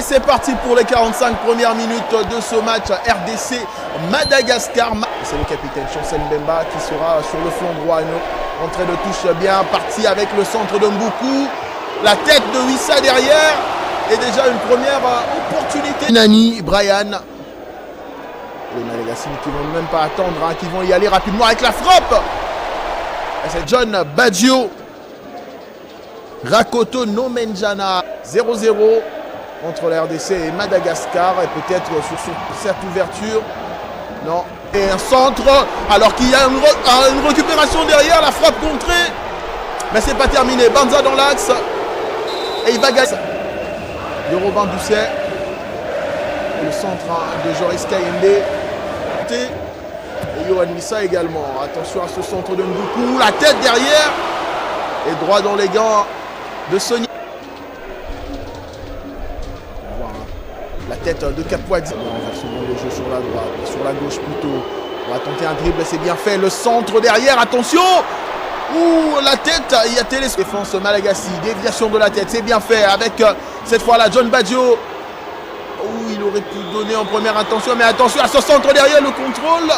c'est parti pour les 45 premières minutes de ce match RDC-Madagascar. C'est le capitaine Chancel Mbemba qui sera sur le flanc droit. Une entrée de touche bien partie avec le centre de Mboukou. La tête de Wissa derrière. Et déjà une première opportunité. Nani, Brian. Les Malagasy qui ne vont même pas attendre, qui vont y aller rapidement avec la frappe. C'est John Baggio. Rakoto Nomenjana. 0-0 entre la RDC et Madagascar. Et peut-être sur cette ouverture. Non. Et un centre. Alors qu'il y a une récupération derrière. La frappe contrée. Mais c'est pas terminé. Banza dans l'axe. Et il va gagner. De Robin Doucet. Le centre de Joris Kayembe. Et Yohan Wissa également. Attention à ce centre de Mboukou. La tête derrière. Et droit dans les gants de Sony. On va voir la tête de Kapouadzi. Renversement de jeu sur la droite. Sur la gauche plutôt. On va tenter un dribble. C'est bien fait. Le centre derrière. Attention. Ouh, la tête. Il y a défense Malagasy. Déviation de la tête. C'est bien fait. Avec cette fois-là John Baggio. Ouh, il aurait pu donner en première intention. Mais attention à ce centre derrière. Le contrôle.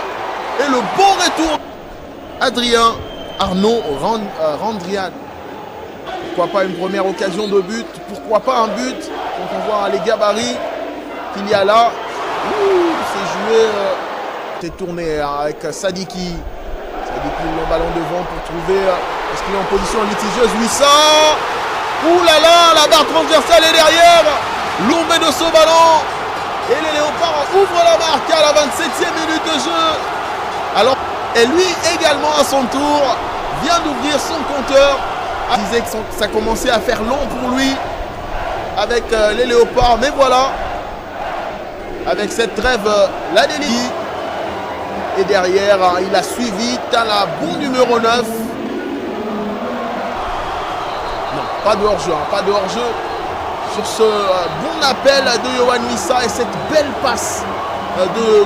Et le bon retour. Adrien Arnaud Randrian. Pourquoi pas une première occasion de but? Pourquoi pas un but? Quand on voit les gabarits qu'il y a là. Ouh, c'est joué. C'est tourné avec Sadiki. Sadiki, le ballon devant pour trouver. Est-ce qu'il est en position litigieuse? Wissa. Ouh là là, la barre transversale est derrière. Lombé de ce ballon. Et les Léopards ouvrent la marque à la 27e minute de jeu. Alors, et lui également à son tour vient d'ouvrir son compteur. Il disait que ça commençait à faire long pour lui avec les Léopards. Mais voilà, avec cette trêve, la délie. Et derrière, il a suivi Tala, bon numéro 9. Non, pas de hors-jeu, pas de hors-jeu. Sur ce bon appel de Yohan Wissa et cette belle passe de...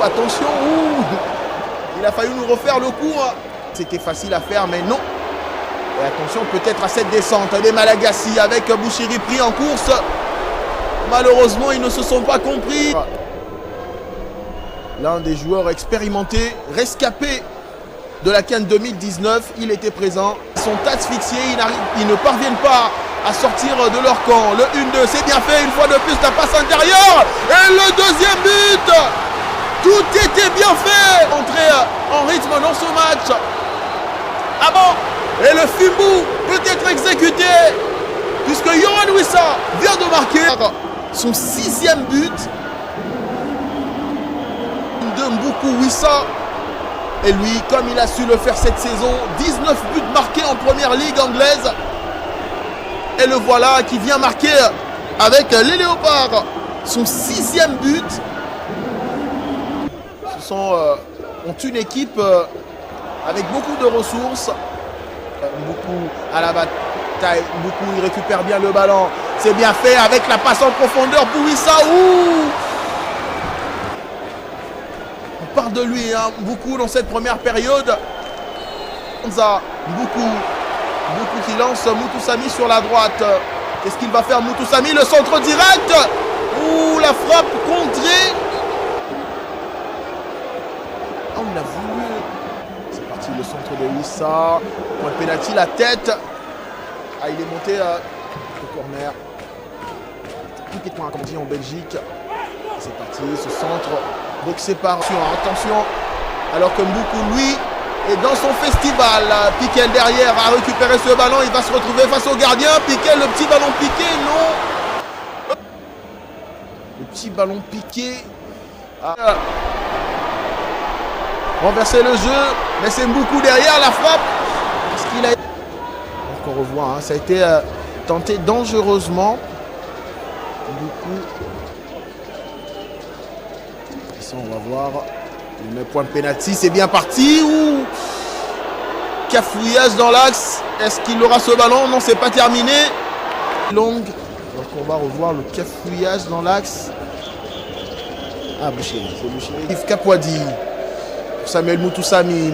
Attention, ouh, il a failli nous refaire le coup. C'était facile à faire, mais non. Et attention peut-être à cette descente des Malagasy avec Bouchiri pris en course. Malheureusement, ils ne se sont pas compris. L'un des joueurs expérimentés, rescapés de la CAN 2019, il était présent. Ils sont asphyxiés, ils ne parviennent pas à sortir de leur camp. Le 1-2, c'est bien fait, une fois de plus, la passe intérieure. Et le deuxième but. Tout était bien fait. Entrer en rythme dans ce match. Ah bon. Et le Fimbu peut être exécuté. Puisque Yohan Wissa vient de marquer son 6e but. De Mboukou Wissa. Et lui, comme il a su le faire cette saison, 19 buts marqués en première ligue anglaise. Et le voilà qui vient marquer avec les Léopards son 6e but. Ont une équipe avec beaucoup de ressources. Beaucoup à la bataille, beaucoup il récupère bien le ballon. C'est bien fait avec la passe en profondeur pour Wissa. On parle de lui beaucoup dans cette première période. Beaucoup qui lance Moutoussamy sur la droite. Qu'est-ce qu'il va faire Moutoussamy? Le centre direct. Ouh, la frappe contrée. On l'a voulu. C'est parti le centre de Wissa. Point de pénalty, la tête. Ah, il est monté au corner. Piqué de point, comme on dit en Belgique. C'est parti, ce centre. Boxé par... Attention. Alors que Mboukou, lui, est dans son festival. Piquel derrière a récupéré ce ballon. Il va se retrouver face au gardien. Piquel, le petit ballon piqué. Non. Le petit ballon piqué. Renverser le jeu, mais c'est Mboukou derrière la frappe. Est-ce qu'il a... Donc on revoit, ça a été tenté dangereusement. Mboukou. Ça, on va voir. Il met point de pénalty, c'est bien parti. Ouh, cafouillage dans l'axe. Est-ce qu'il aura ce ballon? Non, c'est pas terminé. Longue. Donc on va revoir le cafouillage dans l'axe. Ah, Bouchiri, c'est Bouchiri. Yves Kapouadzi. Samuel Moutoussamy,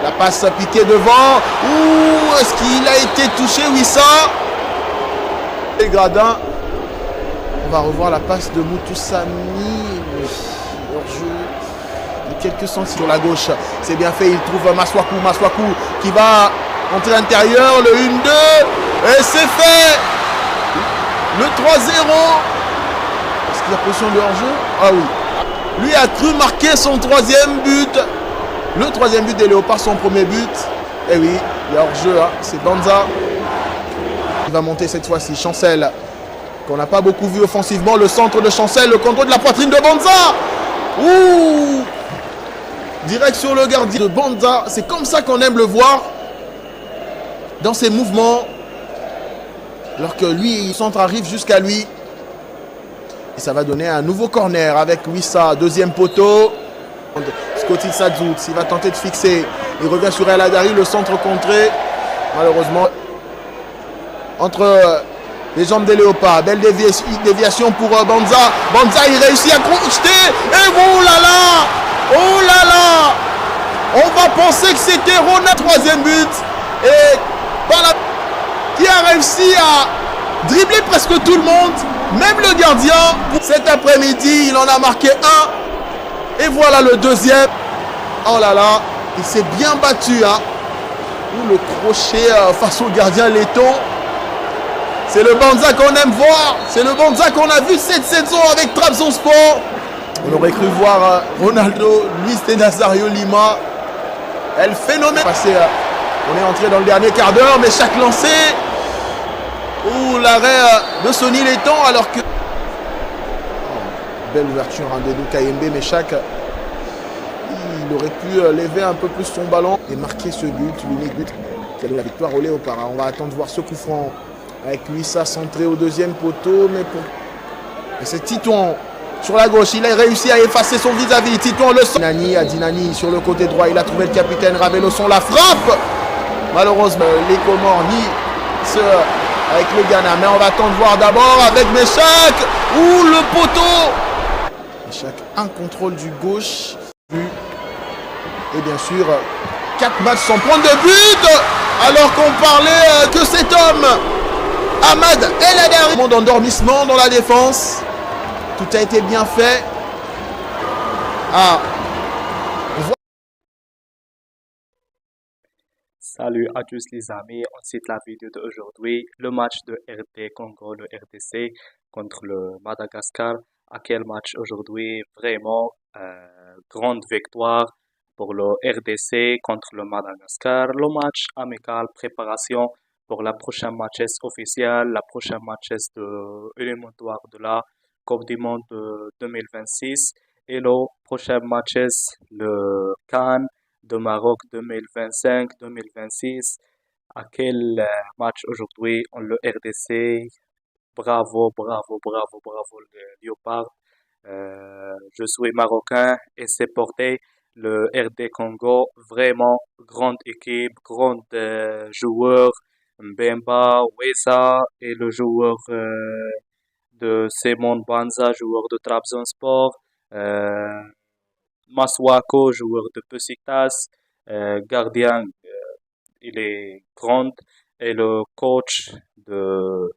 La passe piquée devant. Ouh, est-ce qu'il a été touché, Wissa? Les gradins. On va revoir la passe de Moutoussamy. Hors-jeu. Quelques centimètres sur la gauche. C'est bien fait. Il trouve Maswaku. Maswaku qui va entrer à l'intérieur. Le 1-2. Et c'est fait. Le 3-0. Est-ce qu'il y a position de hors-jeu? Ah oui. Lui a cru marquer son troisième but. Le troisième but des Léopards, son premier but. Et oui, il y a hors-jeu. Hein. C'est Banza. Il va monter cette fois-ci. Chancel. Qu'on n'a pas beaucoup vu offensivement. Le centre de Chancel. Le contrôle de la poitrine de Banza. Ouh! Direct sur le gardien de Banza. C'est comme ça qu'on aime le voir. Dans ses mouvements. Alors que lui, le centre arrive jusqu'à lui. Et ça va donner un nouveau corner avec Wissa. Deuxième poteau. Scotty Sadzout. Il va tenter de fixer. Il revient sur El Hadari. Le centre contré. Malheureusement. Entre les jambes des Léopards. Belle déviation pour Banza. Banza, il réussit à crocheter. Et oh là là! Oh là là! On va penser que c'était Ronald, troisième but. Et qui a réussi à dribbler presque tout le monde. Même le gardien. Cet après-midi, il en a marqué un. Et voilà le deuxième. Oh là là. Il s'est bien battu. Hein. Ouh, le crochet face au gardien letton. C'est le Banza qu'on aime voir. C'est le Banza qu'on a vu cette saison avec Trabzonspor. On aurait cru voir Ronaldo, Luis de Nazario Lima. Elle phénomène. On est entré dans le dernier quart d'heure, mais chaque lancé. Ouh, l'arrêt de Sonny Letton alors que. Belle ouverture de Kayembe, mais chaque. Il aurait pu lever un peu plus son ballon et marquer ce but, l'unique but. Quelle est la victoire au Léopard. On va attendre de voir ce coup franc. Avec Wissa centré au deuxième poteau, mais pour. Et c'est Titouan sur la gauche, il a réussi à effacer son vis-à-vis. Titouan le sort. Dinani sur le côté droit, il a trouvé le capitaine Raveloson, la frappe. Malheureusement, les Comores ni ce avec le Ghana. Mais on va attendre de voir d'abord avec Meshak. Ouh, le poteau. Meshak, un contrôle du gauche. Et bien sûr, 4 matchs sans prendre de but. Alors qu'on parlait que cet homme. Ahmad El Hadari. Monde d'endormissement dans la défense. Tout a été bien fait. Ah. Salut à tous les amis, on cite la vidéo d'aujourd'hui. Le match de RD Congo, le RDC contre le Madagascar. À quel match aujourd'hui? Vraiment, grande victoire pour le RDC contre le Madagascar. Le match amical, préparation pour la prochaine match officielle, la prochaine match de éliminatoire de la Coupe du Monde 2026 et le prochain match le CAN de Maroc 2025-2026. À quel match aujourd'hui on le RDC? Bravo, bravo, bravo, bravo le Léopard. Je suis marocain et c'est porté le RD Congo. Vraiment grande équipe, grande joueur. Mbemba, Wessa et le joueur de Simon Banza, joueur de Trabzonspor. Maswako, joueur de Besiktas. Gardien, il est grand. Et le coach de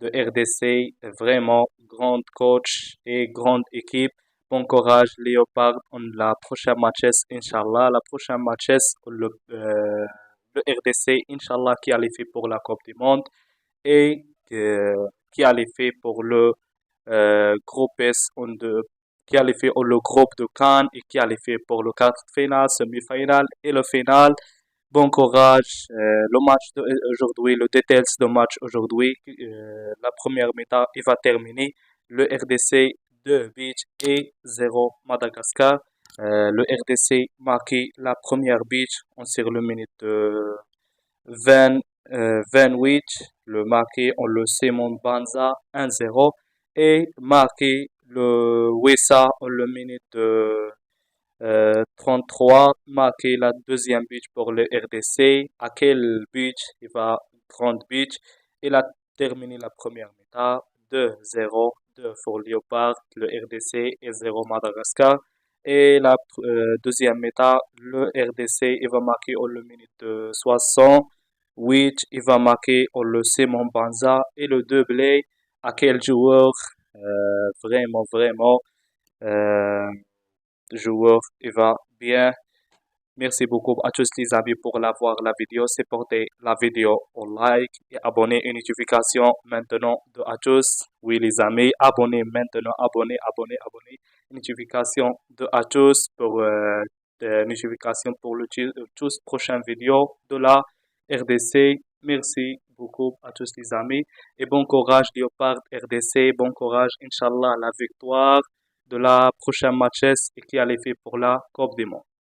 RDC, vraiment grand coach et grande équipe. Bon courage, Léopard. On la prochaine match, Inch'Allah. La prochaine match, le RDC, Inch'Allah, qui a les fait pour la Coupe du Monde et qui a les fait pour le groupe S, qui a les fait pour le groupe de Cannes et qui a les fait pour le quart de finale, semi-finale et le final. Bon courage. Le match d'aujourd'hui, le details de match aujourd'hui, la première mi-temps, il va terminer. Le RDC 2 buts et 0 Madagascar. Le RDC marqué la première but sur le minute 28. Le marqué on le Simon Banza 1-0 et marqué le Wessa en le minute 33, marqué la deuxième but pour le RDC. À quel but il va grand but. Il a terminé la première mi-temps 2-0, 2 pour Léopard, le RDC et 0 Madagascar. Et la deuxième mi-temps, le RDC, il va marquer au le minute 68, il va marquer au le Simon Banza et le doublé à quel joueur vraiment euh, joueur il va bien. Merci beaucoup à tous les amis pour l'avoir la vidéo. Supportez la vidéo au like et abonnez une notification maintenant de à tous. Oui les amis, abonnez maintenant, abonnez. Une notification de à tous pour des notifications pour le tous prochaines vidéos de la RDC. Merci beaucoup à tous les amis et bon courage Léopard RDC, bon courage, Inch'Allah, la victoire de la prochaine match et qui a l'effet pour la Coupe du Monde.